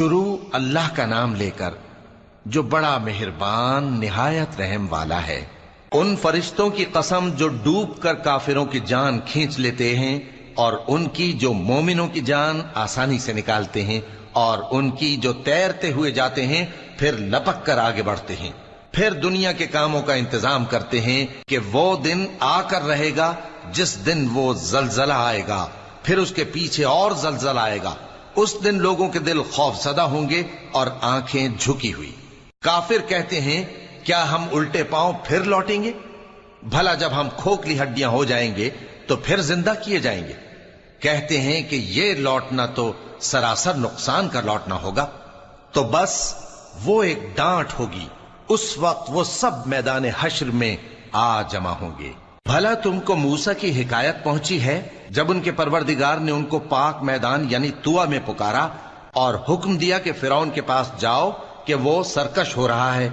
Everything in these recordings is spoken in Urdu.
شروع اللہ کا نام لے کر جو بڑا مہربان نہایت رحم والا ہے۔ ان فرشتوں کی قسم جو ڈوب کر کافروں کی جان کھینچ لیتے ہیں، اور ان کی جو مومنوں کی جان آسانی سے نکالتے ہیں، اور ان کی جو تیرتے ہوئے جاتے ہیں پھر لپک کر آگے بڑھتے ہیں، پھر دنیا کے کاموں کا انتظام کرتے ہیں کہ وہ دن آ کر رہے گا جس دن وہ زلزلہ آئے گا، پھر اس کے پیچھے اور زلزلہ آئے گا۔ اس دن لوگوں کے دل خوف زدہ ہوں گے اور آنکھیں جھکی ہوئی۔ کافر کہتے ہیں کیا ہم الٹے پاؤں پھر لوٹیں گے؟ بھلا جب ہم کھوکھلی ہڈیاں ہو جائیں گے تو پھر زندہ کیے جائیں گے؟ کہتے ہیں کہ یہ لوٹنا تو سراسر نقصان کا لوٹنا ہوگا۔ تو بس وہ ایک ڈانٹ ہوگی، اس وقت وہ سب میدان حشر میں آ جمع ہوں گے۔ بھلا تم کو موسیٰ کی حکایت پہنچی ہے جب ان کے پروردگار نے ان کو پاک میدان یعنی طویٰ میں پکارا اور حکم دیا کہ فرعون کے پاس جاؤ کہ وہ سرکش ہو رہا ہے،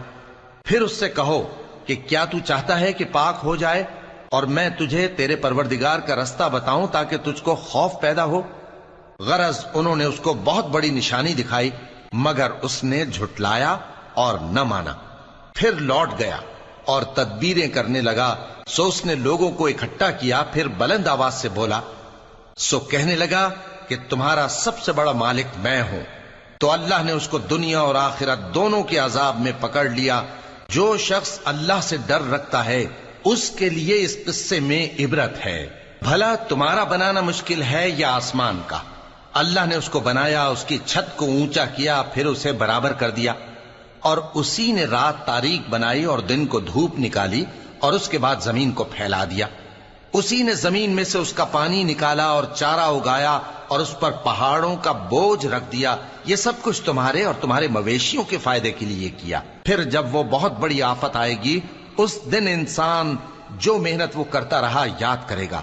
پھر اس سے کہو کہ کیا تو چاہتا ہے کہ پاک ہو جائے اور میں تجھے تیرے پروردگار کا رستہ بتاؤں تاکہ تجھ کو خوف پیدا ہو؟ غرض انہوں نے اس کو بہت بڑی نشانی دکھائی مگر اس نے جھٹلایا اور نہ مانا، پھر لوٹ گیا اور تدبیریں کرنے لگا۔ سو اس نے لوگوں کو اکٹھا کیا، پھر بلند آواز سے بولا، سو کہنے لگا کہ تمہارا سب سے بڑا مالک میں ہوں۔ تو اللہ نے اس کو دنیا اور آخرت دونوں کے عذاب میں پکڑ لیا۔ جو شخص اللہ سے ڈر رکھتا ہے اس کے لیے اس قصے میں عبرت ہے۔ بھلا تمہارا بنانا مشکل ہے یا آسمان کا؟ اللہ نے اس کو بنایا، اس کی چھت کو اونچا کیا، پھر اسے برابر کر دیا، اور اسی نے رات تاریک بنائی اور دن کو دھوپ نکالی، اور اس کے بعد زمین کو پھیلا دیا۔ اسی نے زمین میں سے اس کا پانی نکالا اور چارہ اگایا اور اس پر پہاڑوں کا بوجھ رکھ دیا۔ یہ سب کچھ تمہارے اور تمہارے مویشیوں کے فائدے کے لیے کیا۔ پھر جب وہ بہت بڑی آفت آئے گی اس دن انسان جو محنت وہ کرتا رہا یاد کرے گا،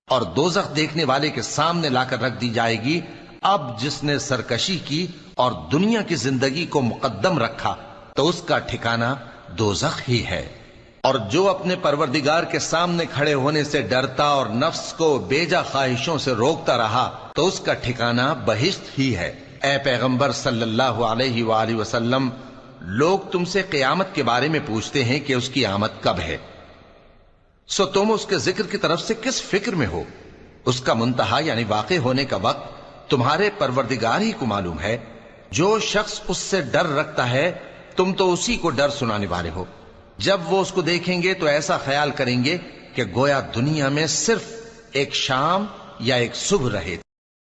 اور دوزخ دیکھنے والے کے سامنے لا کر رکھ دی جائے گی۔ اب جس نے سرکشی کی اور دنیا کی زندگی کو مقدم رکھا تو اس کا ٹھکانہ دوزخ ہی ہے، اور جو اپنے پروردگار کے سامنے کھڑے ہونے سے ڈرتا اور نفس کو بیجا خواہشوں سے روکتا رہا تو اس کا ٹھکانہ بہشت ہی ہے۔ اے پیغمبر صلی اللہ علیہ وآلہ وسلم، لوگ تم سے قیامت کے بارے میں پوچھتے ہیں کہ اس کی آمد کب ہے، سو تم اس کے ذکر کی طرف سے کس فکر میں ہو؟ اس کا منتہا یعنی واقع ہونے کا وقت تمہارے پروردگار ہی کو معلوم ہے۔ جو شخص اس سے ڈر رکھتا ہے تم تو اسی کو ڈر سنانے والے ہو۔ جب وہ اس کو دیکھیں گے تو ایسا خیال کریں گے کہ گویا دنیا میں صرف ایک شام یا ایک صبح رہے